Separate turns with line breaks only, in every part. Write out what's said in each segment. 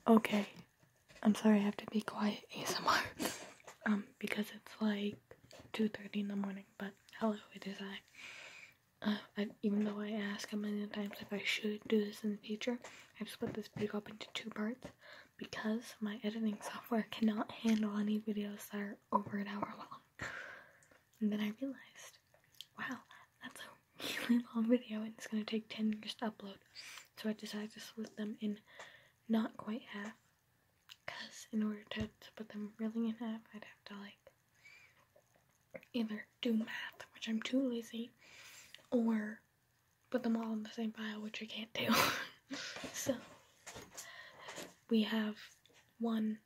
Okay, I'm sorry I have to be quiet ASMR, because it's like 2:30 in the morning, but hello, it is even though I ask a million times if I should do this in the future, I've split this video up into 2 parts, because my editing software cannot handle any videos that are over an hour long. And then I realized, wow, that's a really long video and it's going to take 10 years to upload. So I decided to split them in not quite half, because in order to put them really in half, I'd have to like either do math, which I'm too lazy, or put them all in the same file, which I can't do. So we have one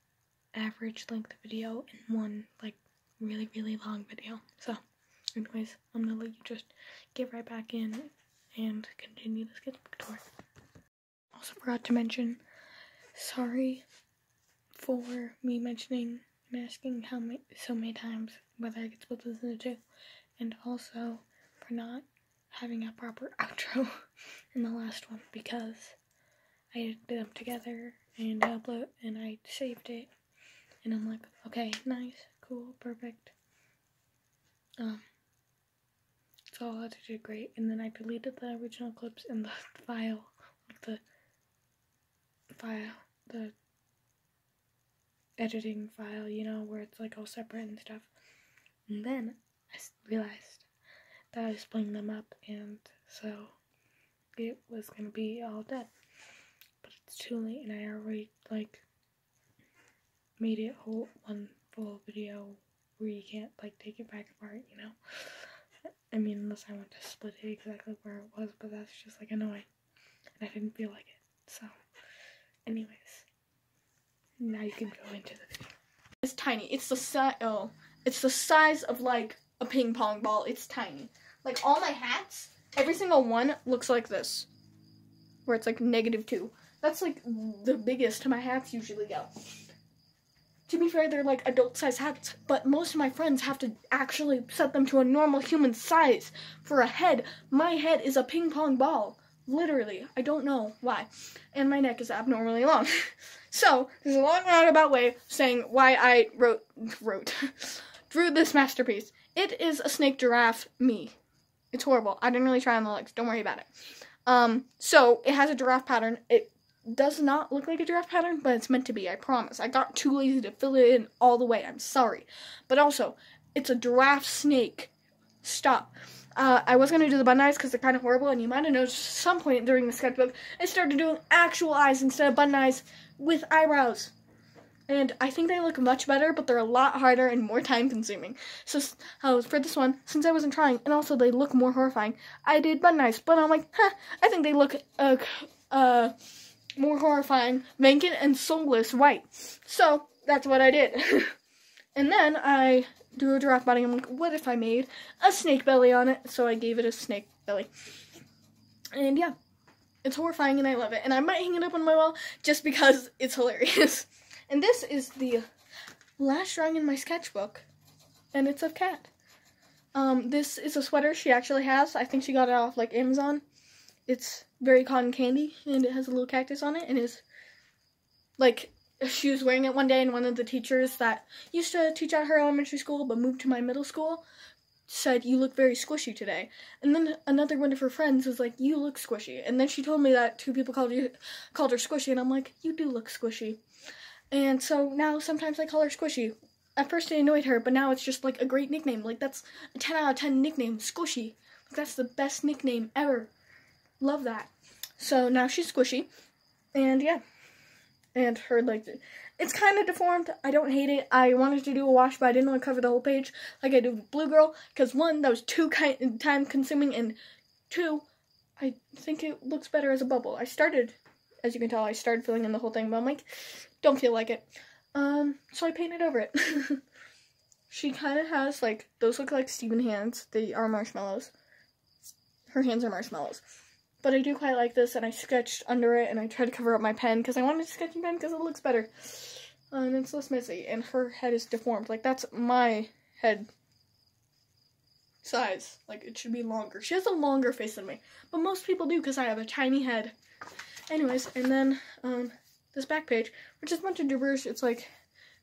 average length video and one like really, really long video. So anyways, I'm gonna let you just get right back in and continue the sketchbook tour. Also forgot to mention, sorry for me mentioning and asking so many times whether I could split this into 2, and also for not having a proper outro in the last one, because I edited them together and I saved it, and I'm like, okay, nice, cool, perfect. It's all edited great, and then I deleted the original clips in the file, the editing file, you know, where it's like all separate and stuff. And then I realized that I was splitting them up, and so it was gonna be all dead. But it's too late, and I already like made it one full video where you can't like take it back apart, you know. I mean, unless I want to split it exactly where it was, but that's just like annoying, and I didn't feel like it. So anyways, now you can go into the video. It's tiny. It's the size of like a ping pong ball. It's tiny. Like all my hats, every single one looks like this, where it's like -2. That's like the biggest my hats usually go. To be fair, they're like adult size hats, but most of my friends have to actually set them to a normal human size for a head. My head is a ping pong ball. Literally. I don't know why. And my neck is abnormally long. So, there's a long roundabout way saying why I drew this masterpiece. It is a snake giraffe me. It's horrible. I didn't really try on the legs. Don't worry about it. So, it has a giraffe pattern. It does not look like a giraffe pattern, but it's meant to be, I promise. I got too lazy to fill it in all the way. I'm sorry. But also, it's a giraffe snake. Stop. I was going to do the button eyes because they're kind of horrible, and you might have noticed at some point during the sketchbook, I started doing actual eyes instead of button eyes with eyebrows. And I think they look much better, but they're a lot harder and more time-consuming. So for this one, since I wasn't trying, and also they look more horrifying, I did button eyes. But I'm like, I think they look more horrifying, vacant, and soulless white. So that's what I did. And then I drew a giraffe body. I'm like, what if I made a snake belly on it? So I gave it a snake belly. And yeah, it's horrifying and I love it. And I might hang it up on my wall just because it's hilarious. And this is the last drawing in my sketchbook. And it's of Cat. This is a sweater she actually has. I think she got it off like Amazon. It's very cotton candy and it has a little cactus on it. And it's like, she was wearing it one day, and one of the teachers that used to teach at her elementary school but moved to my middle school said, "You look very squishy today." And then another one of her friends was like, "You look squishy." And then she told me that 2 people called her squishy, and I'm like, "You do look squishy." And so now sometimes I call her Squishy. At first it annoyed her, but now it's just like a great nickname. Like that's a 10 out of 10 nickname, Squishy. Like, that's the best nickname ever. Love that. So now she's Squishy, and yeah. And her, like, it's kind of deformed. I don't hate it. I wanted to do a wash, but I didn't want to cover the whole page like I did with Blue Girl. Because 1, that was too time-consuming, and 2, I think it looks better as a bubble. As you can tell, I started filling in the whole thing, but I'm like, don't feel like it. So I painted over it. She kind of has, like, those look like Steven hands. They are marshmallows. Her hands are marshmallows. But I do quite like this, and I sketched under it, and I tried to cover up my pen, because I wanted to sketch in pen, because it looks better. And it's less messy, and her head is deformed. Like, that's my head size. Like, it should be longer. She has a longer face than me, but most people do because I have a tiny head. Anyways, and then this back page, which is a bunch of gibberish. It's like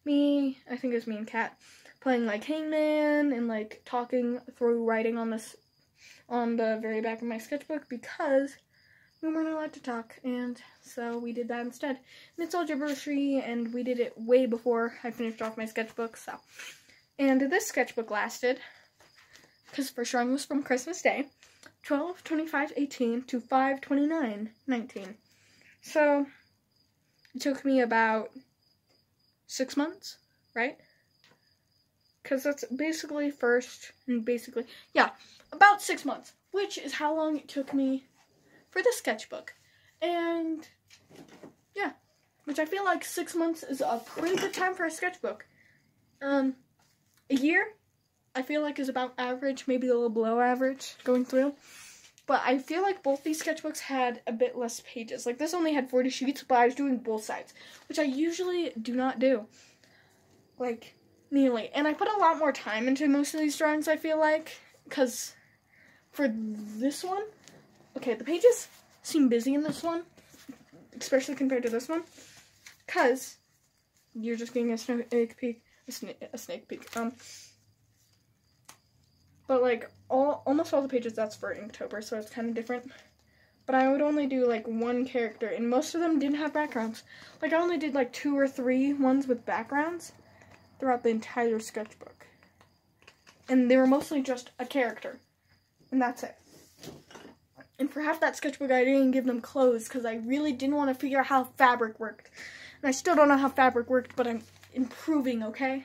me, I think it's me and Kat, playing like Hangman and like talking through writing on this, on the very back of my sketchbook because we weren't allowed to talk, and so we did that instead. And it's all gibberishy, and we did it way before I finished off my sketchbook, so. And this sketchbook lasted, because first drawing was from Christmas Day, 12/25/18 to 5/29/19. So, it took me about 6 months, right? Because that's basically first, and basically, yeah, about 6 months, which is how long it took me for the sketchbook. And yeah, which I feel like 6 months is a pretty good time for a sketchbook. A year, I feel like is about average, maybe a little below average going through. But I feel like both these sketchbooks had a bit less pages. Like this only had 40 sheets, but I was doing both sides, which I usually do not do. Like, nearly. And I put a lot more time into most of these drawings, I feel like, because for this one, okay, the pages seem busy in this one, especially compared to this one, because you're just getting a snake peek, a snake peek, but like, almost all the pages, that's for Inktober, so it's kind of different, but I would only do like one character, and most of them didn't have backgrounds. Like, I only did like 2 or 3 ones with backgrounds throughout the entire sketchbook, and they were mostly just a character, and that's it. And for half that sketchbook, I didn't give them clothes because I really didn't want to figure out how fabric worked. And I still don't know how fabric worked, but I'm improving, okay?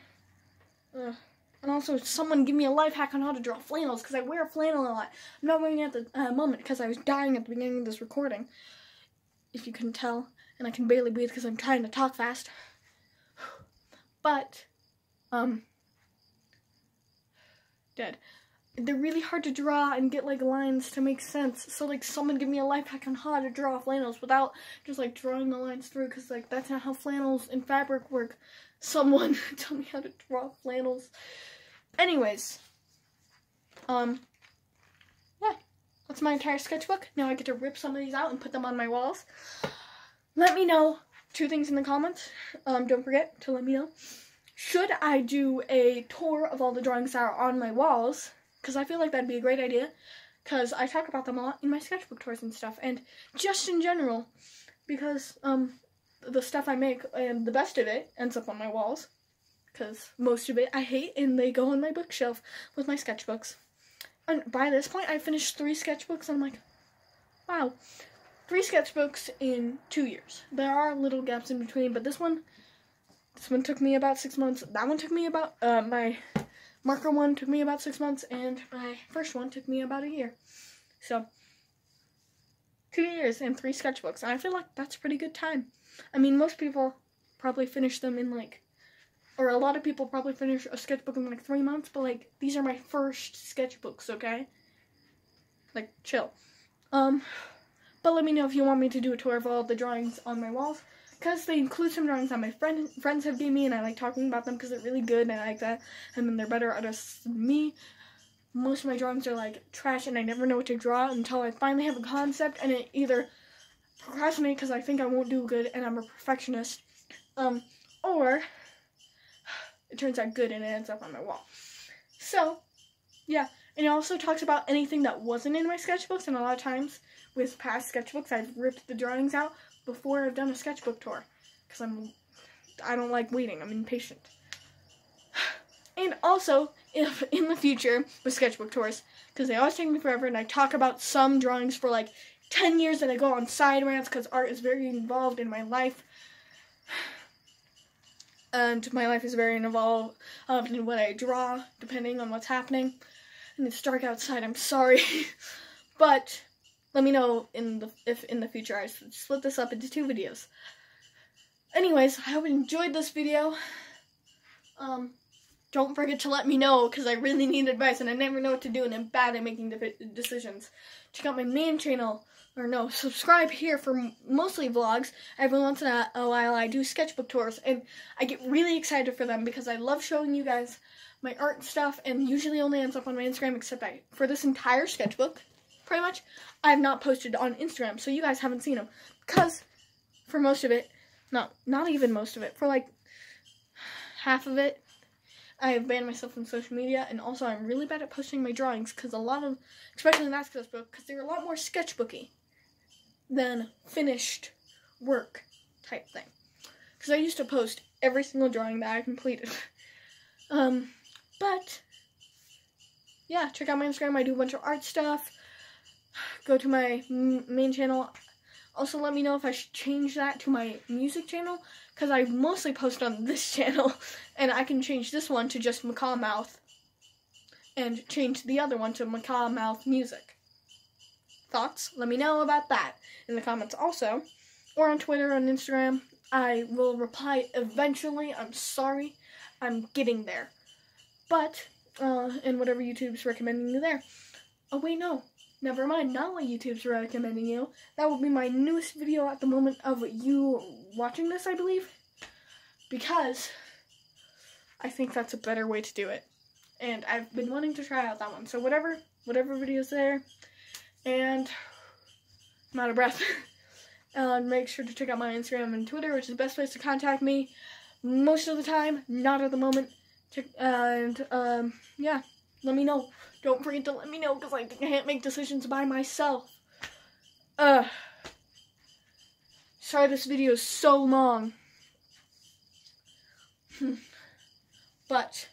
And also, someone give me a life hack on how to draw flannels because I wear a flannel a lot. I'm not wearing it at the moment because I was dying at the beginning of this recording, if you couldn't tell. And I can barely breathe because I'm trying to talk fast. But, dead. They're really hard to draw and get, like, lines to make sense. So, like, someone give me a life hack on how to draw flannels without just, like, drawing the lines through. Because, like, that's not how flannels and fabric work. Someone tell me how to draw flannels. Anyways. Yeah. That's my entire sketchbook. Now I get to rip some of these out and put them on my walls. Let me know 2 things in the comments. Don't forget to let me know. Should I do a tour of all the drawings that are on my walls? Because I feel like that'd be a great idea, because I talk about them a lot in my sketchbook tours and stuff, and just in general, because the stuff I make, and the best of it, ends up on my walls, because most of it I hate, and they go on my bookshelf with my sketchbooks. And by this point, I finished 3 sketchbooks, and I'm like, wow, 3 sketchbooks in 2 years. There are little gaps in between, but this one took me about 6 months, that one took me about, my marker one took me about 6 months, and my first one took me about a year. So, 2 years and 3 sketchbooks, and I feel like that's a pretty good time. I mean, most people probably finish them in, like, or a lot of people probably finish a sketchbook in, like, 3 months, but, like, these are my first sketchbooks, okay? Like, chill. But let me know if you want me to do a tour of all the drawings on my walls, because they include some drawings that my friends have given me, and I like talking about them because they're really good, and I like that, and then they're better artists than me. Most of my drawings are, like, trash, and I never know what to draw until I finally have a concept, and it either procrastinate because I think I won't do good, and I'm a perfectionist, or it turns out good, and it ends up on my wall. So, yeah, and it also talks about anything that wasn't in my sketchbooks, and a lot of times with past sketchbooks, I've ripped the drawings out before I've done a sketchbook tour, because I don't like waiting, I'm impatient. And also, if in the future, with sketchbook tours, because they always take me forever, and I talk about some drawings for like 10 years, and I go on side rants, because art is very involved in my life, and my life is very involved in what I draw, depending on what's happening, and it's dark outside, I'm sorry, but let me know if in the future I split this up into 2 videos. Anyways, I hope you enjoyed this video. Don't forget to let me know, because I really need advice, and I never know what to do, and I'm bad at making decisions. Check out my main channel, or no, subscribe here for mostly vlogs. Every once in a while I do sketchbook tours, and I get really excited for them, because I love showing you guys
my art stuff, and usually only ends up on my Instagram, except for this entire sketchbook, pretty much, I have not posted on Instagram, so you guys haven't seen them. Because for most of it, not even most of it, for like half of it, I have banned myself from social media, and also I'm really bad at posting my drawings, because a lot of, especially in that sketchbook, because they're a lot more sketchbooky than finished work type thing. Because I used to post every single drawing that I completed. But, yeah, check out my Instagram. I do a bunch of art stuff. Go to my main channel. Also, let me know if I should change that to my music channel, because I mostly post on this channel, and I can change this one to just Macaw Mouth, and change the other one to Macaw Mouth Music. Thoughts? Let me know about that in the comments also, or on Twitter, on Instagram. I will reply eventually. I'm sorry. I'm getting there. But, and whatever YouTube's recommending you there. Oh, wait, no. Never mind, not what YouTube's recommending you. That will be my newest video at the moment of you watching this, I believe. Because I think that's a better way to do it. And I've been wanting to try out that one. So whatever video's there. And I'm out of breath. Make sure to check out my Instagram and Twitter, which is the best place to contact me. Most of the time, not at the moment. Yeah, let me know. Don't forget to let me know, because I can't make decisions by myself. Sorry this video is so long. But,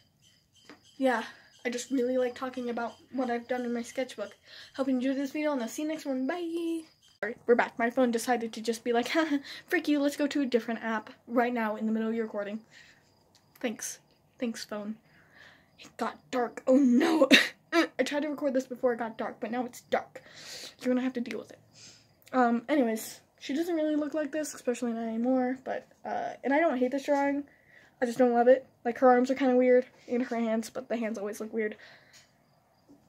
yeah, I just really like talking about what I've done in my sketchbook. Hope you enjoyed this video, and I'll see you next one. Bye! Sorry, we're back. My phone decided to just be like, frick you, let's go to a different app right now in the middle of your recording. Thanks. Thanks, phone. It got dark. Oh, no. I tried to record this before it got dark, but now it's dark. You're gonna have to deal with it. Anyways, she doesn't really look like this, especially not anymore, but, and I don't hate this drawing. I just don't love it. Like, her arms are kind of weird, and her hands, but the hands always look weird.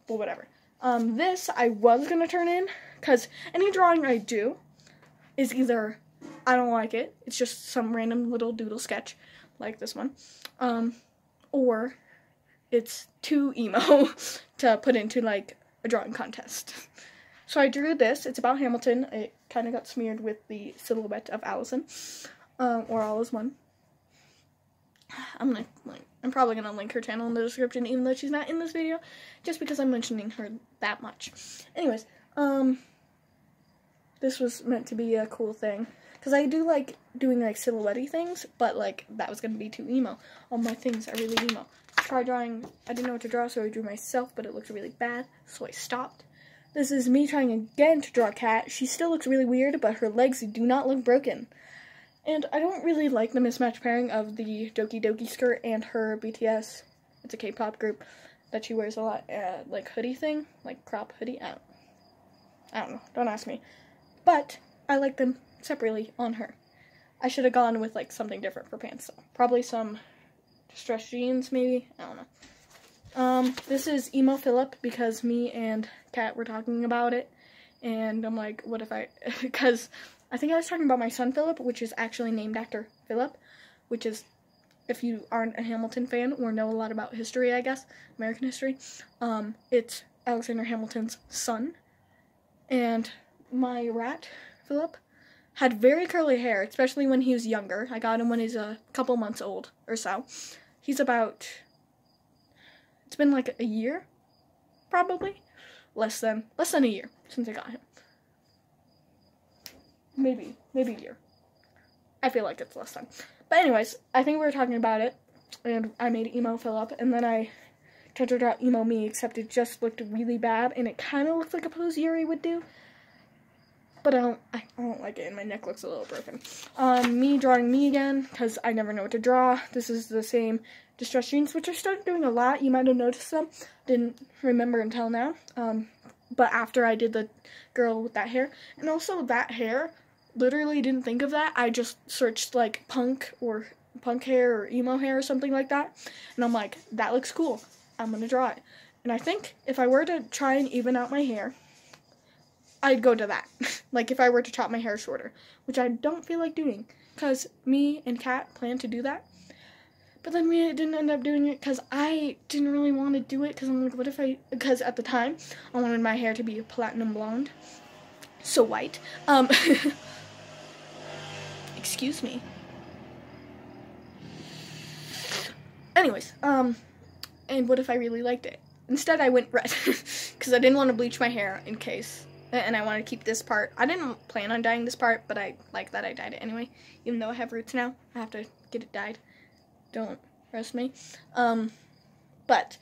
But whatever. This I was gonna turn in, because any drawing I do is either I don't like it, it's just some random little doodle sketch, like this one, or it's too emo to put into, like, a drawing contest. So I drew this. It's about Hamilton. It kind of got smeared with the silhouette of Allison, or Alice 1. I'm probably gonna link her channel in the description, even though she's not in this video, just because I'm mentioning her that much. Anyways, this was meant to be a cool thing, because I do like doing, like, silhouette-y things, but, like, that was gonna be too emo. All my things are really emo. Try drawing, I didn't know what to draw, so I drew myself, but it looked really bad, so I stopped. This is me trying again to draw a cat. She still looks really weird, but her legs do not look broken. And I don't really like the mismatched pairing of the Doki Doki skirt and her BTS. It's a K-pop group that she wears a lot, like hoodie thing, like crop hoodie. I don't know, don't ask me. But I like them separately on her. I should have gone with, like, something different for pants, though. Probably some distressed jeans, maybe? I don't know. This is Emo Philip, because me and Kat were talking about it, and I'm like, what if I, because I think I was talking about my son Philip, which is actually named after Philip, which is, if you aren't a Hamilton fan or know a lot about history, I guess, American history, it's Alexander Hamilton's son, and my rat, Philip, had very curly hair, especially when he was younger. I got him when he's a couple months old, or so. He's about, it's been like a year, probably, less than a year since I got him. Maybe a year. I feel like it's less than. But anyways, I think we were talking about it, and I made Emo Philip, and then I tried to draw Emo Me, except it just looked really bad, and it kind of looked like a pose Yuri would do. But I don't like it, and my neck looks a little broken. Me drawing me again, because I never know what to draw. This is the same distressed jeans, which I started doing a lot. You might have noticed them. Didn't remember until now. But after I did the girl with that hair. And also that hair, literally didn't think of that. I just searched, like, punk hair or emo hair or something like that. And I'm like, that looks cool. I'm going to draw it. And I think if I were to try and even out my hair, I'd go to that. Like, if I were to chop my hair shorter, which I don't feel like doing, because me and Kat plan to do that. But then we didn't end up doing it because I didn't really want to do it because I'm like, what if because at the time, I wanted my hair to be platinum blonde. So white. Excuse me. Anyways, and what if I really liked it? Instead, I went red because I didn't want to bleach my hair in case, and I wanted to keep this part. I didn't plan on dyeing this part, but I like that I dyed it anyway. Even though I have roots now, I have to get it dyed. Don't roast me. But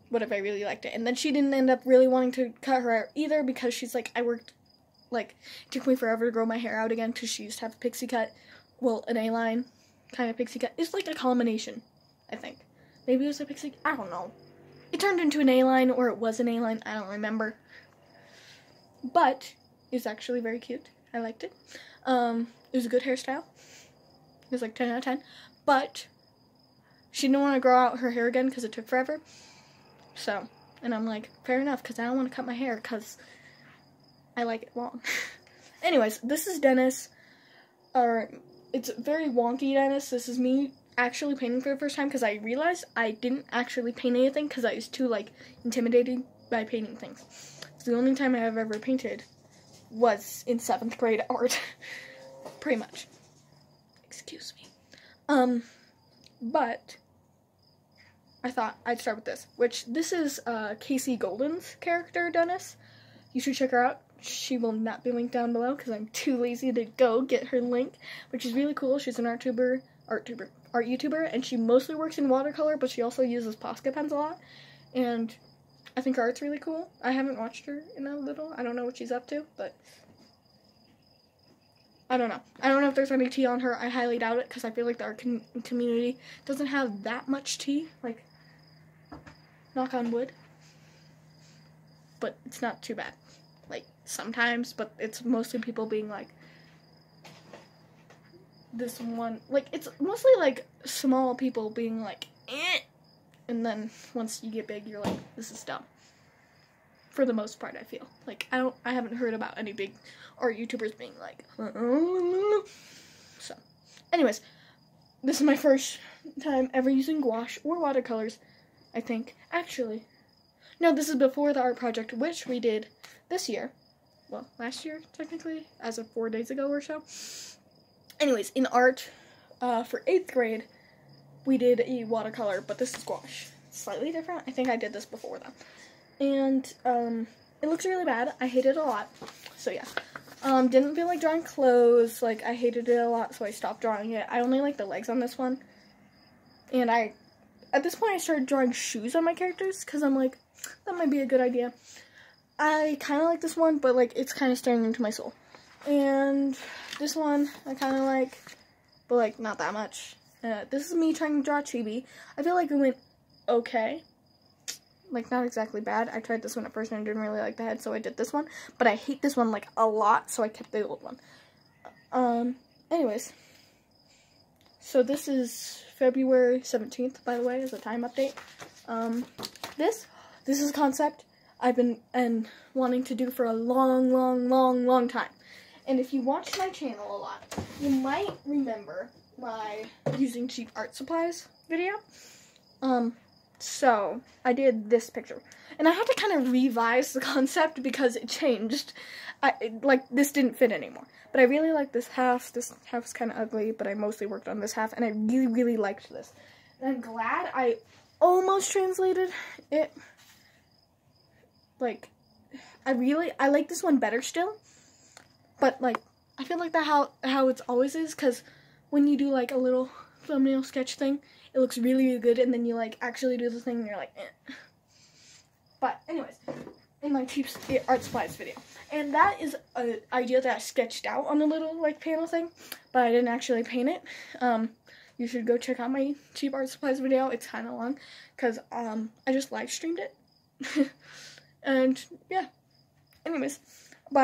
what if I really liked it? And then she didn't end up really wanting to cut her hair either because she's like, it took me forever to grow my hair out again because she used to have a pixie cut. Well, an A-line kind of pixie cut. It's like a combination, I think. Maybe it was a pixie, I don't know. It turned into an A-line or it was an A-line, I don't remember. But it's actually very cute. I liked it. It was a good hairstyle. It was like 10 out of 10. But she didn't want to grow out her hair again because it took forever. So, and I'm like, fair enough, because I don't want to cut my hair because I like it long. Anyways, this is Dennis. It's very wonky Dennis. This is me actually painting for the first time because I realized I didn't actually paint anything because I was too, intimidated by painting things. So the only time I have ever painted was in 7th grade art. Pretty much. Excuse me. But I thought I'd start with this, this is Casey Golden's character, Dennis. You should check her out. She will not be linked down below because I'm too lazy to go get her link, which is really cool. She's an art YouTuber, and she mostly works in watercolor, but she also uses Posca pens a lot, and I think her art's really cool. I haven't watched her in a little. I don't know what she's up to, but I don't know. I don't know if there's any tea on her. I highly doubt it because I feel like the art community doesn't have that much tea. Knock on wood. But it's not too bad. Sometimes, but it's mostly people being like, this one, it's mostly small people being like, eh. And then once you get big, you're like, this is dumb. For the most part, I feel. I haven't heard about any big art YouTubers being like, So, anyways, this is my first time ever using gouache or watercolors, I think. Actually, no, this is before the art project, which we did this year. Well, last year, technically, as of 4 days ago or so. Anyways, in art, for 8th grade, we did a watercolor, but this is gouache. It's slightly different. I think I did this before, though. And, it looks really bad. I hate it a lot. So, yeah. Didn't feel like drawing clothes. I hated it a lot, so I stopped drawing it. I only like the legs on this one. And at this point, I started drawing shoes on my characters, because I'm like, that might be a good idea. I kind of like this one, but, it's kind of staring into my soul. And this one, I kind of like, but, not that much. This is me trying to draw Chibi. I feel like it went okay. Not exactly bad. I tried this one at first and I didn't really like the head, so I did this one. But I hate this one, a lot, so I kept the old one. Anyways. So this is February 17th, by the way, as a time update. This is a concept I've been wanting to do for a long time. And if you watch my channel a lot, you might remember my using cheap art supplies video. So I did this picture. And I had to kind of revise the concept because it changed. This didn't fit anymore. But I really like this half. This half's kind of ugly, but I mostly worked on this half. And I really liked this. And I'm glad I almost translated it. I like this one better still, but, I feel like how it's always is, because when you do, a little thumbnail sketch thing, it looks really good, and then you, actually do the thing, and you're like, eh. But, anyways, in my cheap art supplies video, and that is an idea that I sketched out on a little, panel thing, but I didn't actually paint it. You should go check out my cheap art supplies video. It's kind of long, because, I just live streamed it. And, yeah. Anyways, but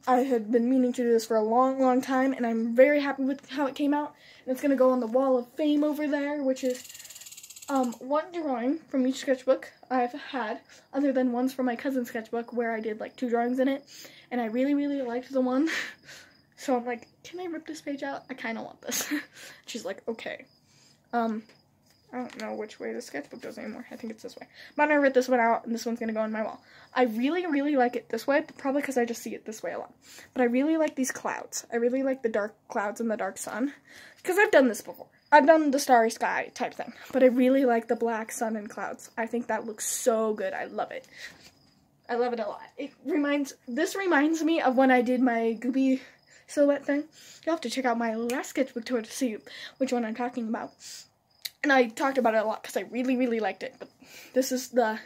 I had been meaning to do this for a long time, and I'm very happy with how it came out. And it's going to go on the wall of fame over there, which is, one drawing from each sketchbook I've had, other than ones from my cousin's sketchbook, where I did, 2 drawings in it. And I really liked the one. So I'm like, can I rip this page out? I kind of want this. She's like, okay. I don't know which way the sketchbook goes anymore. I think it's this way. But I'm going to rip this one out, and this one's going to go on my wall. I really, really like it this way, probably because I just see it this way a lot. But I really like these clouds. I really like the dark clouds and the dark sun, because I've done this before. I've done the starry sky type thing, but I really like the black sun and clouds. I think that looks so good. I love it. I love it a lot. This reminds me of when I did my goopy silhouette thing. You'll have to check out my last sketchbook tour to see which one I'm talking about. And I talked about it a lot because I really, really liked it. But this is the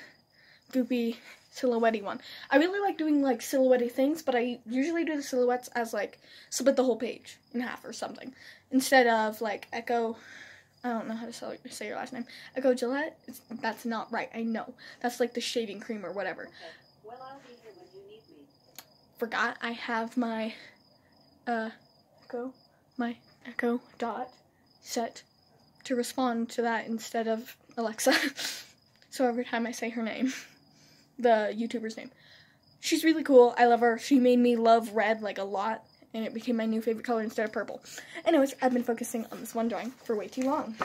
goopy silhouette one. I really like doing like silhouette things, but I usually do the silhouettes as like split the whole page in half or something. Instead of like Echo, I don't know how to say your last name. Echo Gillette? That's not right, I know. That's like the shaving cream or whatever. Okay.
Well, I'll be here when you need me.
Forgot I have my Echo Dot set to respond to that instead of Alexa. So every time I say her name, the YouTuber's name. She's really cool. I love her. She made me love red like a lot, and it became my new favorite color instead of purple. Anyways, I've been focusing on this one drawing for way too long.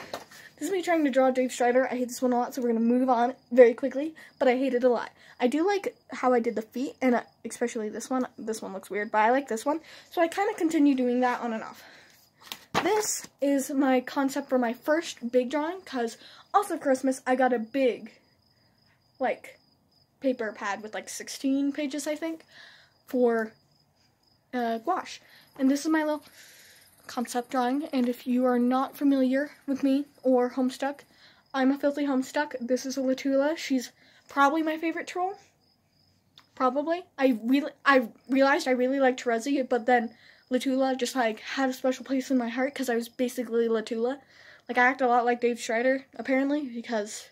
This is me trying to draw Dave Strider. I hate this one a lot, so we're going to move on very quickly, but I hate it a lot. I do like how I did the feet, and especially this one. This one looks weird, but I like this one, so I kind of continue doing that on and off. This is my concept for my first big drawing, because also Christmas, I got a big, like, paper pad with like 16 pages, I think, for gouache. And this is my little concept drawing, and if you are not familiar with me or Homestuck, I'm a filthy Homestuck. This is a Latula. She's probably my favorite troll. Probably. I realized I really liked Terezi, but then Latula just like had a special place in my heart because I was basically Latula. Like, I act a lot like Dave Strider, apparently, because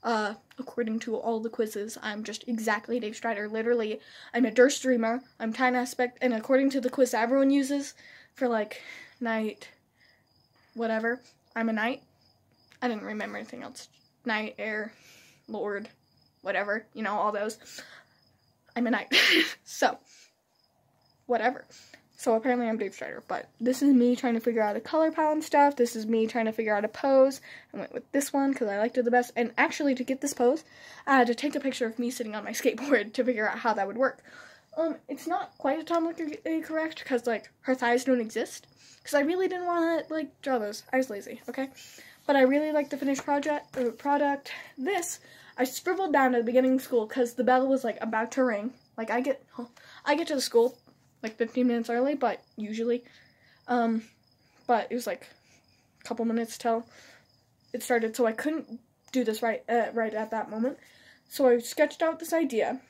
according to all the quizzes, I'm just exactly Dave Strider. Literally, I'm a Durst dreamer, I'm time aspect, and according to the quiz everyone uses for, like, night, whatever, I'm a knight. I didn't remember anything else. Knight, air, lord, whatever, you know, all those. I'm a knight. So, whatever. So apparently I'm Dave Strider, but this is me trying to figure out a color palette and stuff. This is me trying to figure out a pose. I went with this one because I liked it the best. And actually, to get this pose, I had to take a picture of me sitting on my skateboard to figure out how that would work. It's not quite atomically correct because, like, her thighs don't exist. Because I really didn't want to, like, draw those. I was lazy, okay? But I really like the finished product. This, I scribbled down at the beginning of school because the bell was, like, about to ring. Like, I get to the school like 15 minutes early, but usually, but it was like a couple minutes till it started, so I couldn't do this right at that moment. So I sketched out this idea,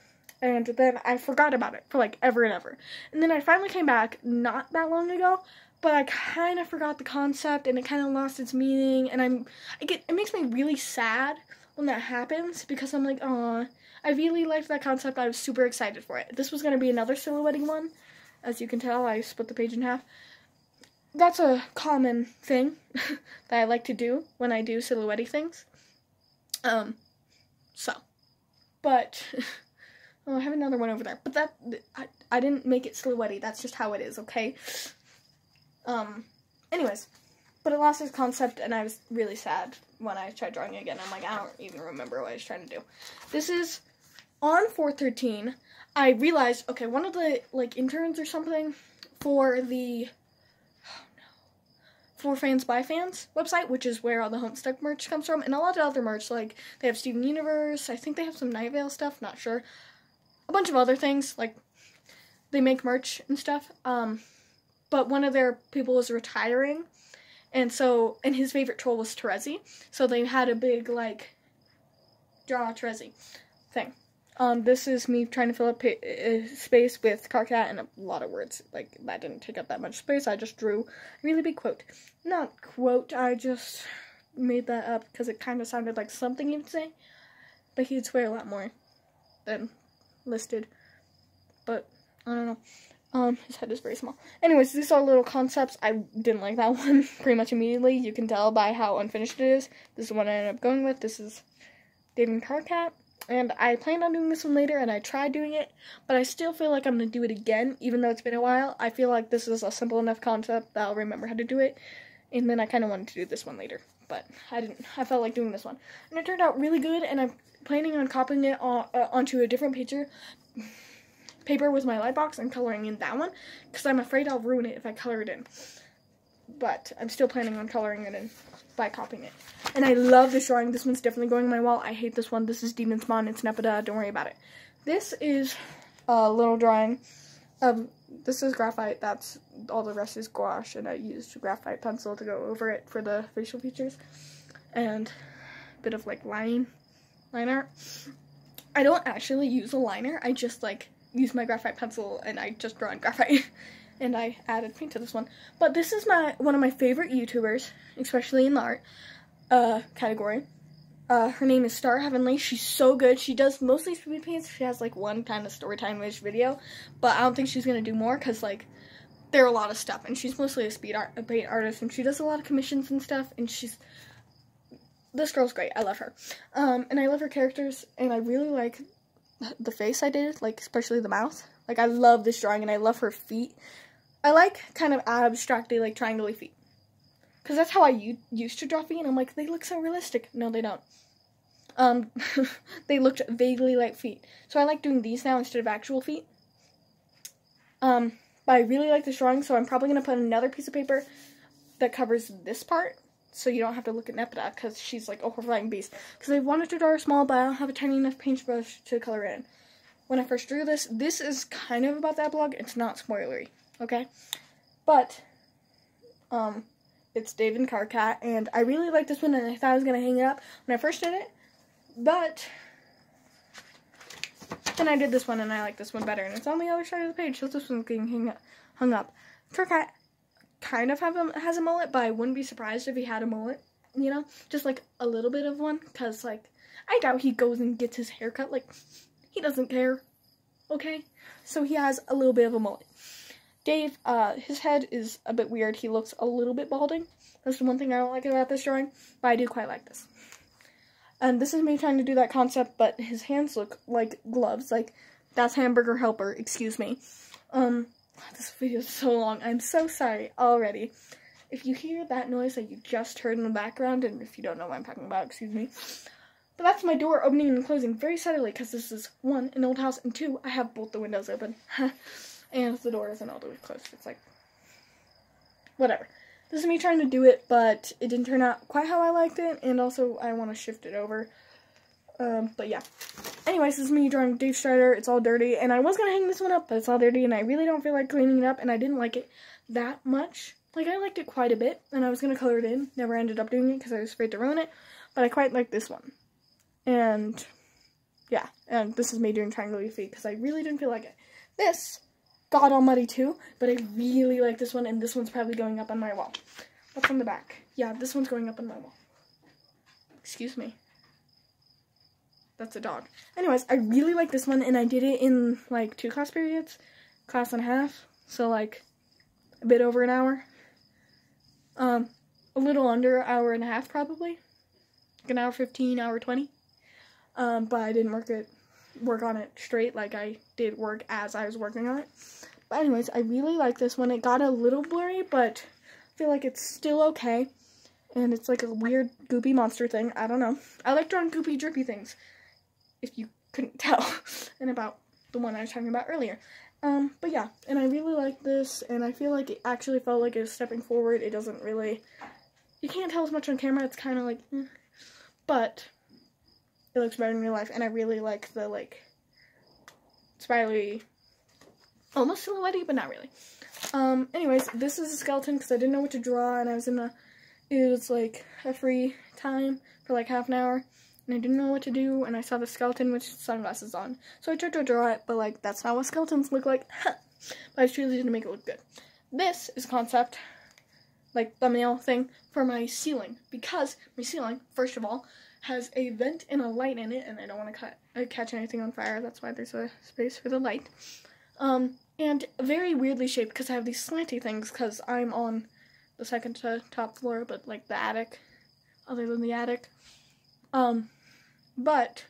and then I forgot about it for like ever and ever. And then I finally came back not that long ago, but I kind of forgot the concept, and it kind of lost its meaning, and it makes me really sad when that happens, because I'm like, aw, I really liked that concept. I was super excited for it. This was going to be another silhouetting one. As you can tell, I split the page in half. That's a common thing that I like to do when I do silhouette things. But, oh, I have another one over there. But I didn't make it silhouette. That's just how it is, okay? Anyways, but it lost its concept, and I was really sad when I tried drawing it again. I'm like, I don't even remember what I was trying to do. This is on 413. I realized, okay, one of the, like, interns or something for the, For Fans by Fans website, which is where all the Homestuck merch comes from, and a lot of other merch, like, they have Steven Universe, I think they have some Night Vale stuff, not sure, a bunch of other things, like, they make merch and stuff, but one of their people was retiring, and his favorite troll was Terezi, so they had a big, like, draw Terezi thing. This is me trying to fill up space with Carcat and a lot of words. Like, that didn't take up that much space. I just drew a really big quote. Not quote, I just made that up because it kind of sounded like something he'd say. But he'd swear a lot more than listed. But, I don't know. His head is very small. Anyways, these are little concepts. I didn't like that one pretty much immediately. You can tell by how unfinished it is. This is what I ended up going with. This is dating Carcat. And I planned on doing this one later, and I tried doing it, but I still feel like I'm going to do it again, even though it's been a while. I feel like this is a simple enough concept that I'll remember how to do it, and then I kind of wanted to do this one later. but I didn't. I felt like doing this one. And it turned out really good, and I'm planning on copying it onto a different paper with my light box and coloring in that one, because I'm afraid I'll ruin it if I color it in. But I'm still planning on coloring it in by copying it. And I love this drawing. This one's definitely going on my wall. I hate this one. This is Demon Spawn. It's Nepeta. Don't worry about it. This is a little drawing of, this is graphite. That's, all the rest is gouache. And I used graphite pencil to go over it for the facial features. And a bit of like line art. I don't actually use a liner. I just like use my graphite pencil and I just draw in graphite. And I added paint to this one. But this is one of my favorite YouTubers, especially in the art category. Her name is Star Heavenly. She's so good. She does mostly speed paints. She has like one kind of story time-ish video, but I don't think she's gonna do more because like there are a lot of stuff, and she's mostly a paint artist, and she does a lot of commissions and stuff. And this girl's great. I love her, and I love her characters, and I really like the face I did, like especially the mouth. Like I love this drawing, and I love her feet. I like kind of abstractly like triangle-y feet. Because that's how I used to draw feet, and I'm like, they look so realistic. No, they don't. They looked vaguely like feet. So I like doing these now instead of actual feet. But I really like this drawing, so I'm probably going to put another piece of paper that covers this part, so you don't have to look at Nepeta, because she's like a horrifying beast. Because I wanted to draw her small, but I don't have a tiny enough paintbrush to color in. When I first drew this is kind of about that blog. It's not spoilery, okay? But, it's Dave and Carcat, and I really like this one, and I thought I was going to hang it up when I first did it, but then I did this one, and I like this one better, and it's on the other side of the page, so this one's getting hung up. Carcat kind of has a mullet, but I wouldn't be surprised if he had a mullet, you know, just like a little bit of one, because like, I doubt he goes and gets his hair cut, like, he doesn't care, okay, so he has a little bit of a mullet. Dave, his head is a bit weird. He looks a little bit balding. That's the one thing I don't like about this drawing, but I do quite like this. And this is me trying to do that concept, but his hands look like gloves. Like, that's Hamburger Helper, excuse me. This video is so long. I'm so sorry already. If you hear that noise that you just heard in the background, and if you don't know what I'm talking about, excuse me. But that's my door opening and closing very subtly, because this is, 1, an old house, and 2, I have both the windows open. And the door isn't all the way closed. It's like, whatever. This is me trying to do it, but it didn't turn out quite how I liked it, and also I want to shift it over. But yeah. Anyways, this is me drawing Dave Strider. It's all dirty, and I was going to hang this one up, but it's all dirty, and I really don't feel like cleaning it up, and I didn't like it that much. Like, I liked it quite a bit, and I was going to color it in. Never ended up doing it because I was afraid to ruin it, but I quite like this one. And, yeah, and this is me doing triangle feet, because I really didn't feel like it. This God Almighty too, but I really like this one, and this one's probably going up on my wall. What's on the back? Yeah, this one's going up on my wall. Excuse me. That's a dog. Anyways, I really like this one, and I did it in, like, 2 class periods. Class and a half. So, like, a bit over an hour. A little under an hour and a half, probably. Like an hour 15, hour 20. But I didn't work on it straight, like I did work as I was working on it. But anyways, I really like this one. It got a little blurry, but I feel like it's still okay. And it's like a weird goopy monster thing. I don't know. I like drawing goopy drippy things, if you couldn't tell, and about the one I was talking about earlier. But yeah, and I really like this, and I feel like it actually felt like it was stepping forward. It doesn't really, you can't tell as much on camera. It's kind of like, but it looks better in real life, and I really like the, like, spirally, almost silhouette-y, but not really. Anyways, this is a skeleton, because I didn't know what to draw, and I was it was, like, a free time for, like, half an hour, and I didn't know what to do, and I saw the skeleton with sunglasses on. So I tried to draw it, but, like, that's not what skeletons look like. But I was truly to make it look good. This is a concept, like, thumbnail thing for my ceiling, because my ceiling, first of all, has a vent and a light in it, and I don't want to catch anything on fire. That's why there's a space for the light. And very weirdly shaped, because I have these slanty things, because I'm on the second to top floor, but like the attic, other than the attic. But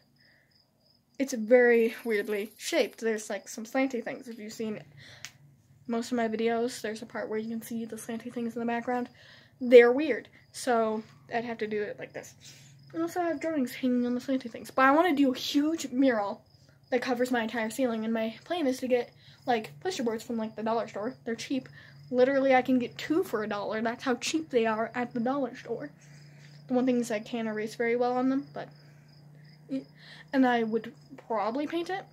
it's very weirdly shaped. There's like some slanty things. If you've seen most of my videos, there's a part where you can see the slanty things in the background. they're weird. So I'd have to do it like this. And also I have drawings hanging on the slanty things. But I want to do a huge mural that covers my entire ceiling. And my plan is to get, like, poster boards from, like, the dollar store. They're cheap. Literally, I can get 2 for $1. That's how cheap they are at the dollar store. The one thing is I can't erase very well on them, but... And I would probably paint it.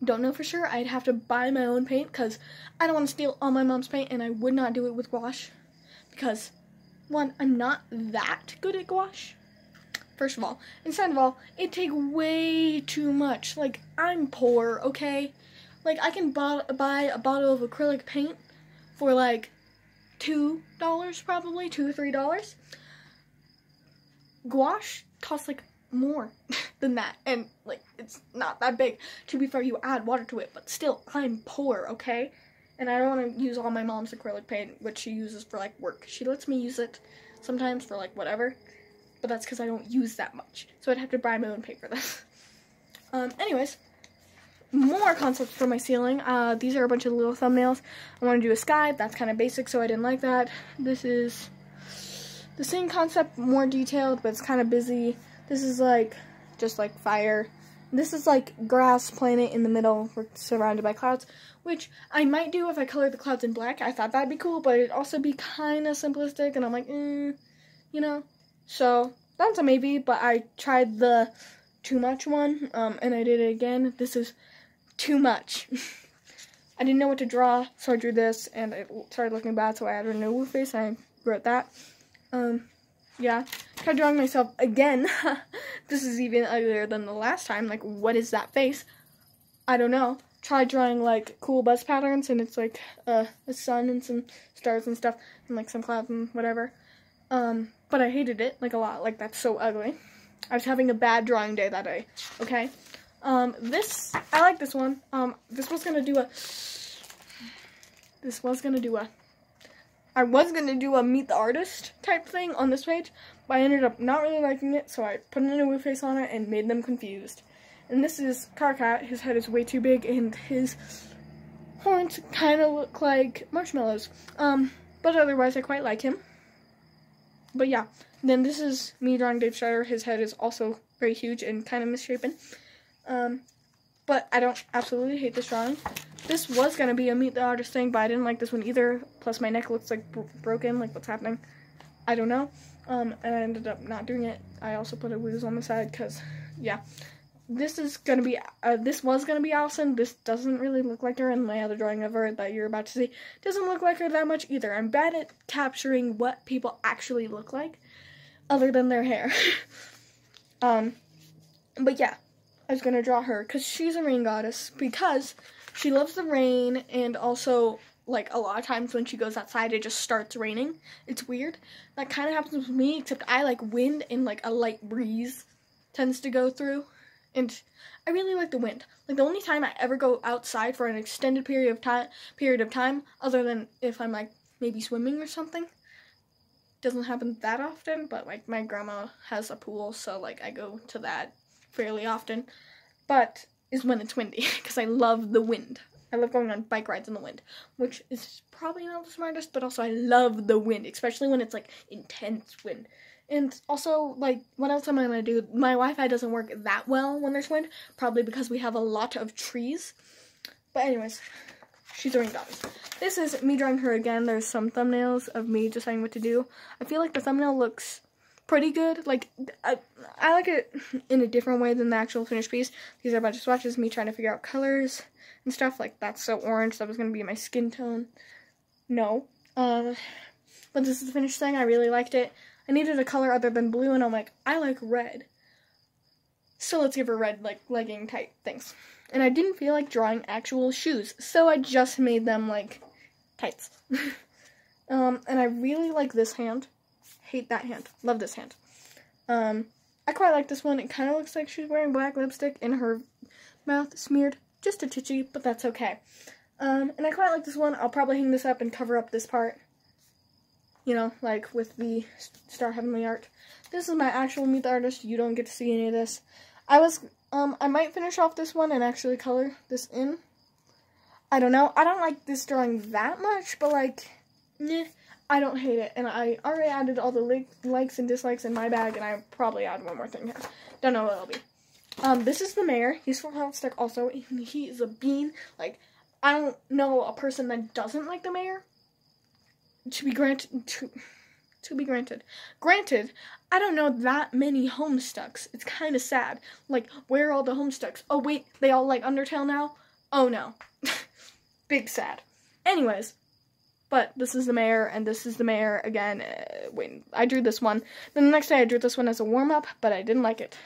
Don't know for sure. I'd have to buy my own paint because I don't want to steal all my mom's paint, and I would not do it with gouache because, one, I'm not that good at gouache, first of all. And second of all, it takes way too much. Like, I'm poor, okay? Like, I can buy a bottle of acrylic paint for, like, $2 probably, $2 or $3. Gouache costs, like, more than that, and like it's not that big. To be fair, you add water to it, but still, I'm poor, okay? And I don't want to use all my mom's acrylic paint, which she uses for like work. She lets me use it sometimes for like whatever, but that's because I don't use that much. So I'd have to buy my own paint for this. Anyways, more concepts for my ceiling. These are a bunch of little thumbnails. I want to do a sky. That's kind of basic, so I didn't like that. This is the same concept, more detailed, but it's kind of busy. This is like, just like fire. This is like grass, planet in the middle, we're surrounded by clouds, which I might do if I color the clouds in black. I thought that'd be cool, but it'd also be kind of simplistic, and I'm like, you know. So, that's a maybe, but I tried the too much one, and I did it again. This is too much. I didn't know what to draw, so I drew this, and it started looking bad, so I added a new face, and I wrote that. Yeah, tried drawing myself again. This is even uglier than the last time. Like, what is that face? I don't know. Tried drawing, like, cool buzz patterns, and it's, like, a sun and some stars and stuff, and, like, some clouds and whatever. But I hated it, like, a lot. Like, that's so ugly. I was having a bad drawing day that day, okay? I like this one. I was gonna do a meet the artist type thing on this page, but I ended up not really liking it, so I put a new face on it and made them confused. And this is Carcat. His head is way too big, and his horns kind of look like marshmallows. But otherwise I quite like him. But yeah, then this is me drawing Dave Strider. His head is also very huge and kind of misshapen. But I don't absolutely hate this drawing. This was going to be a meet the artist thing, but I didn't like this one either. Plus my neck looks like broken, like what's happening. I don't know. And I ended up not doing it. I also put a wheels on the side because, yeah. This was going to be Allison. This doesn't really look like her, and my other drawing of her that you're about to see doesn't look like her that much either. I'm bad at capturing what people actually look like, other than their hair. But yeah, I was going to draw her because she's a rain goddess, because she loves the rain, and also, like, a lot of times when she goes outside, it just starts raining. It's weird. That kind of happens with me, except I like wind, and, like, a light breeze tends to go through. And I really like the wind. Like, the only time I ever go outside for an extended period of time, other than if I'm, like, maybe swimming or something. Doesn't happen that often, but, like, my grandma has a pool, so, like, I go to that fairly often. But is when it's windy, because I love the wind. I love going on bike rides in the wind, which is probably not the smartest, but also I love the wind, especially when it's, like, intense wind. And also, like, what else am I going to do? My Wi-Fi doesn't work that well when there's wind, probably because we have a lot of trees. But anyways, she's a rain goddess. This is me drawing her again. There's some thumbnails of me deciding what to do. I feel like the thumbnail looks pretty good. Like, I like it in a different way than the actual finished piece. These are a bunch of swatches, me trying to figure out colors and stuff. Like, that's so orange. That was going to be my skin tone. No. But this is the finished thing. I really liked it. I needed a color other than blue, and I'm like, I like red. So let's give her red, like, legging type things. And I didn't feel like drawing actual shoes, so I just made them, like, tights. And I really like this hand. Hate that hand. Love this hand. I quite like this one. It kind of looks like she's wearing black lipstick and her mouth smeared just a titchy, but that's okay. And I quite like this one. I'll probably hang this up and cover up this part. You know, like with the Star Heavenly art. This is my actual Meet the Artist. You don't get to see any of this. I might finish off this one and actually color this in. I don't know. I don't like this drawing that much, but, like, I don't hate it. And I already added all the likes and dislikes in my bag, and I probably add one more thing here. Don't know what it'll be. This is the mayor. He's from Hellstick also. He is a bean. Like, I don't know a person that doesn't like the mayor. To be granted. Granted, I don't know that many Homestucks. It's kind of sad. Like, where are all the Homestucks? Oh, wait, they all like Undertale now? Oh, no. Big sad. Anyways, but this is the mayor, and this is the mayor again. Wait, I drew this one. Then the next day I drew this one as a warm-up, but I didn't like it.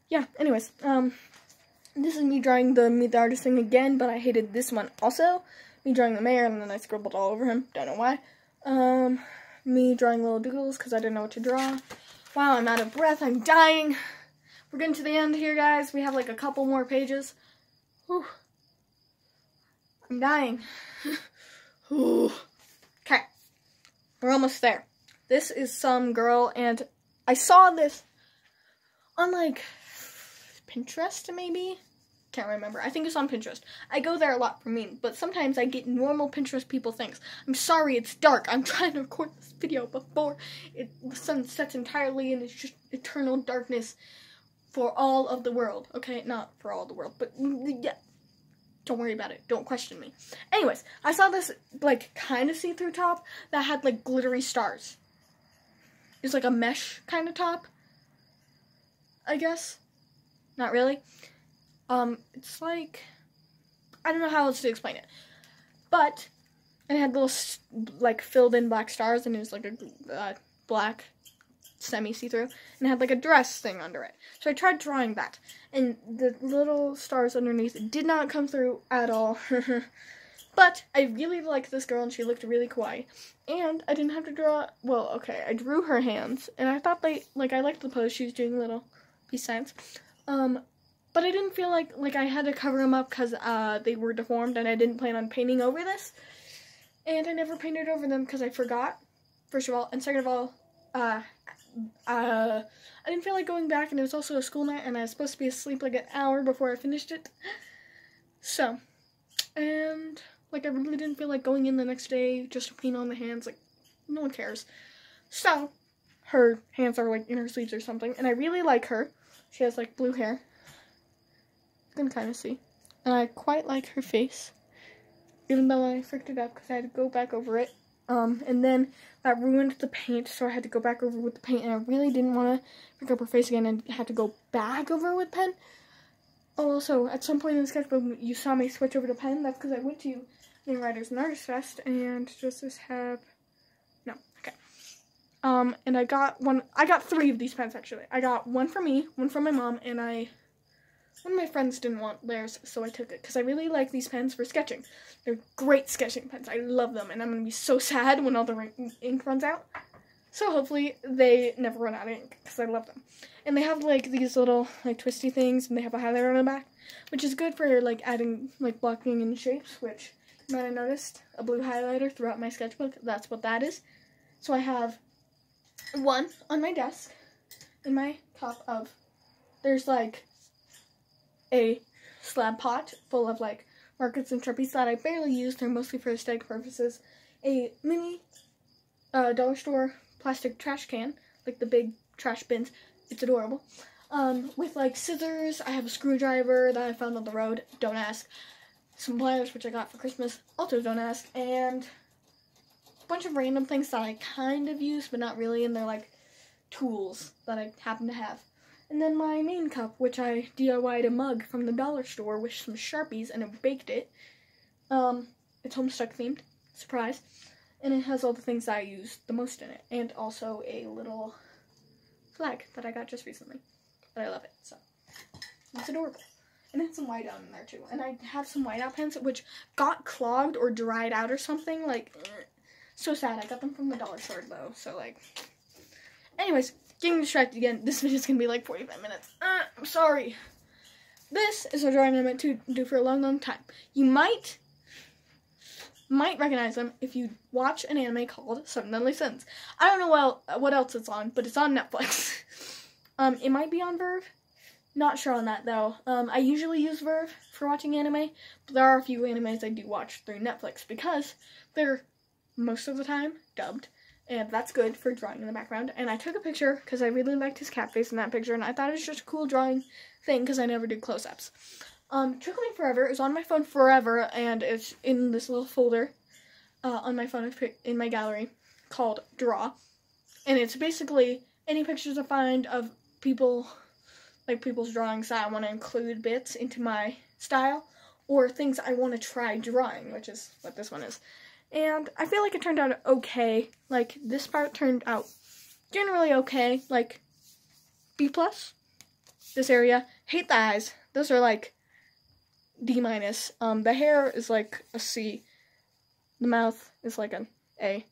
Yeah, anyways, this is me drawing the Meet the Artist thing again, but I hated this one also. Me drawing the mayor, and then I scribbled all over him. Don't know why. Me drawing little doodles, because I didn't know what to draw. Wow, I'm out of breath. I'm dying. We're getting to the end here, guys. We have, like, a couple more pages. Whew. I'm dying. Ooh. Okay. We're almost there. This is some girl, and I saw this on, like, Pinterest, maybe? Can't remember. I think it's on Pinterest. I go there a lot for memes, but sometimes I get normal Pinterest people things. I'm sorry, it's dark. I'm trying to record this video before the sun sets entirely, and it's just eternal darkness for all of the world. Okay, not for all the world, but yeah. Don't worry about it. Don't question me. Anyways, I saw this, like, kind of see-through top that had, like, glittery stars. It's like a mesh kind of top, I guess. Not really. It's like, I don't know how else to explain it. But, it had little, like, filled-in black stars, and it was, like, a black semi-see-through, and it had, like, a dress thing under it. So I tried drawing that, and the little stars underneath did not come through at all. But I really liked this girl, and she looked really kawaii. And I didn't have to draw, well, okay, I drew her hands, and I thought I liked the pose she was doing, little peace signs. But I didn't feel like I had to cover them up because they were deformed, and I didn't plan on painting over this. And I never painted over them because I forgot, first of all, and second of all, I didn't feel like going back, and it was also a school night, and I was supposed to be asleep like an hour before I finished it. So, and, like, I really didn't feel like going in the next day just to paint on the hands. Like, no one cares. So, her hands are, like, in her sleeves or something, and I really like her. She has, like, blue hair. You can kind of see. And I quite like her face, even though I fricked it up because I had to go back over it. And then that ruined the paint, so I had to go back over with the paint, and I really didn't want to pick up her face again and had to go back over with pen. Also, at some point in the sketchbook, you saw me switch over to pen. That's because I went to Young Writers and Artists Fest, and and I got 3 of these pens, actually. I got one for me, one for my mom, and one of my friends didn't want theirs, so I took it, because I really like these pens for sketching. They're great sketching pens. I love them, and I'm going to be so sad when all the ink runs out. So hopefully they never run out of ink, because I love them. And they have, like, these little, like, twisty things, and they have a highlighter on the back, which is good for, like, adding, like, blocking in shapes, which you might have noticed, a blue highlighter throughout my sketchbook. That's what that is. So I have one on my desk, in my top of, there's, like, a slab pot full of, like, markers and Sharpies that I barely use. They're mostly for aesthetic purposes. A mini dollar store plastic trash can, like the big trash bins. It's adorable. With, like, scissors. I have a screwdriver that I found on the road. Don't ask. Some pliers, which I got for Christmas. Also don't ask. And a bunch of random things that I kind of use, but not really. And they're, like, tools that I happen to have. And then my main cup, which I DIY'd a mug from the dollar store with some Sharpies, and I baked it. It's Homestuck themed. Surprise. And it has all the things that I use the most in it. And also a little flag that I got just recently. But I love it, so. It's adorable. And it has some whiteout in there, too. And I have some whiteout pens, which got clogged or dried out or something. Like, so sad. I got them from the dollar store, though. So, like, anyways. Getting distracted again. This video's gonna be like 45 minutes. I'm sorry. This is a drawing I meant to do for a long, long time. You might recognize them if you watch an anime called Seven Deadly Sins. I don't know what else it's on, but it's on Netflix. It might be on Verve. Not sure on that, though. I usually use Verve for watching anime, but there are a few animes I do watch through Netflix because they're most of the time, dubbed. And that's good for drawing in the background. And I took a picture because I really liked his cat face in that picture. And I thought it was just a cool drawing thing because I never did close-ups. Took me forever. It was on my phone forever. And it's in this little folder on my phone in my gallery called Draw. And it's basically any pictures I find of people, like people's drawings that I want to include bits into my style. Or things I want to try drawing, which is what this one is. And I feel like it turned out okay. Like, this part turned out generally okay. Like, B+. This area. Hate the eyes. Those are, like, D-. The hair is, like, a C. The mouth is, like, an A.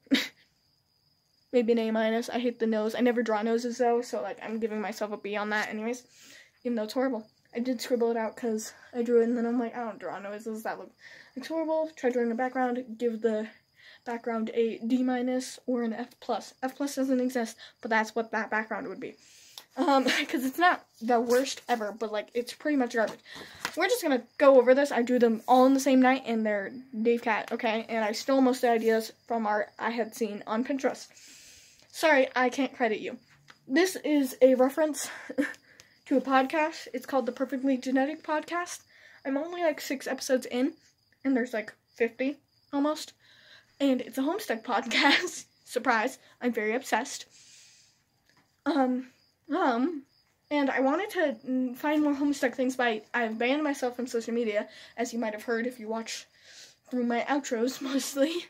Maybe an A-. I hate the nose. I never draw noses, though. So, like, I'm giving myself a B on that anyways. Even though it's horrible. I did scribble it out because I drew it, and then I'm like, I don't draw noses. That looks horrible. Try drawing the background. Give the background a D- or an F+. F+ doesn't exist, but that's what that background would be. Because it's not the worst ever, but, like, it's pretty much garbage. We're just going to go over this. I drew them all in the same night, and they're Dave Cat, okay? And I stole most of the ideas from art I had seen on Pinterest. Sorry, I can't credit you. This is a reference to a podcast. It's called the Perfectly Genetic Podcast. I'm only like 6 episodes in, and there's like 50 almost. And it's a Homestuck podcast. Surprise! I'm very obsessed. And I wanted to find more Homestuck things, but I've banned myself from social media, as you might have heard if you watch through my outros mostly.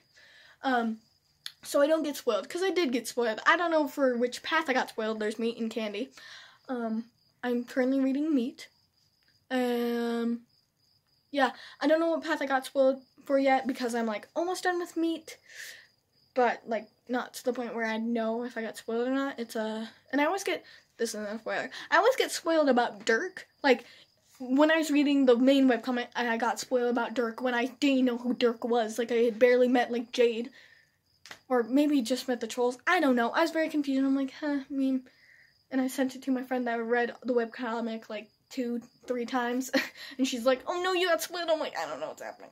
So I don't get spoiled, because I did get spoiled. I don't know for which path I got spoiled. There's meat and candy. I'm currently reading Meat. Yeah, I don't know what path I got spoiled for yet because I'm, like, almost done with Meat. But, like, not to the point where I know if I got spoiled or not. And I always get, this isn't a spoiler, I always get spoiled about Dirk. Like, when I was reading the main webcomic, I got spoiled about Dirk when I didn't know who Dirk was. Like, I had barely met, like, Jade. Or maybe just met the trolls. I don't know. I was very confused. I'm like, I mean... And I sent it to my friend that read the webcomic like 2-3 times. And she's like, oh no, you got spoiled. I'm like, I don't know what's happening.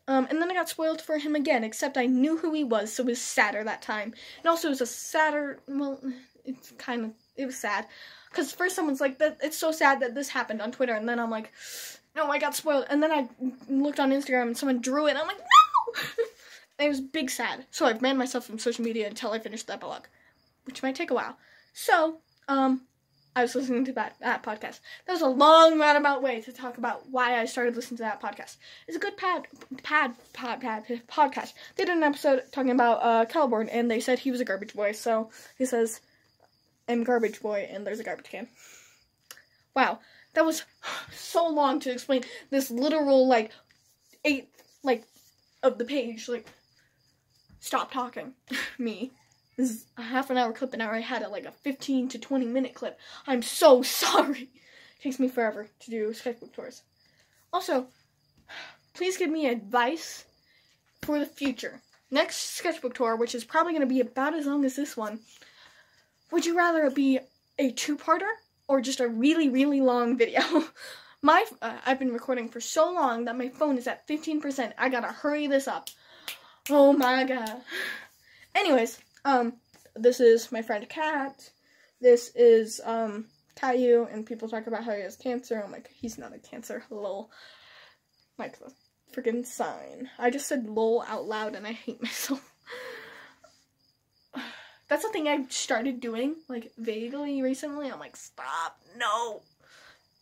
And then I got spoiled for him again, except I knew who he was, so it was sadder that time. And also it was a sadder, well, it was sad. Because first someone's like, it's so sad that this happened on Twitter. And then I'm like, no, I got spoiled. And then I looked on Instagram and someone drew it. And I'm like, no! And it was big sad. So I've banned myself from social media until I finish the epilogue, which might take a while. So, I was listening to that podcast. That was a long roundabout way to talk about why I started listening to that podcast. It's a good podcast. They did an episode talking about Caliborn, and they said he was a garbage boy. So he says, "I'm garbage boy," and there's a garbage can. Wow, that was so long to explain this literal eighth of the page. Like, stop talking, me. This is a half-an-hour clip, and now I had a 15 to 20-minute clip. I'm so sorry. It takes me forever to do sketchbook tours. Also, please give me advice for the future. Next sketchbook tour, which is probably going to be about as long as this one, would you rather it be a 2-parter or just a really, really long video? I've been recording for so long that my phone is at 15%. I gotta hurry this up. Oh my god. Anyways, this is my friend Kat. This is, Caillou, and people talk about how he has cancer. I'm like, he's not a cancer, lol. Like the freaking sign. I just said lol out loud, and I hate myself. That's something I started doing, vaguely recently. I'm like, stop, no.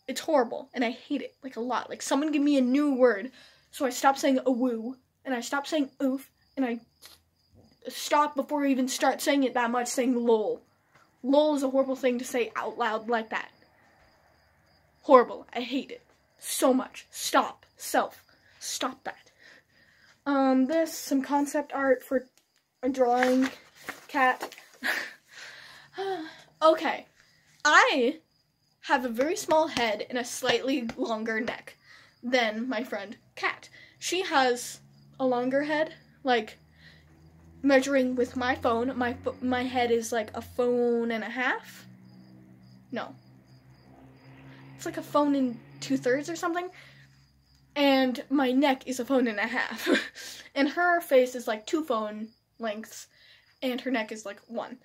It's horrible, and I hate it, a lot. Someone give me a new word. So I stopped saying a woo, and I stopped saying oof, and I stop before I even start saying it that much, saying lol. Lol is a horrible thing to say out loud like that. Horrible. I hate it so much. Stop. Stop that. Some concept art for a drawing cat. Okay. I have a very small head and a slightly longer neck than my friend Kat. She has a longer head, measuring with my phone, my head is a phone and a half. No. It's a phone and 2/3 or something. And and my neck is a phone and a half. And her face is like 2 phone lengths, and her neck is like 1.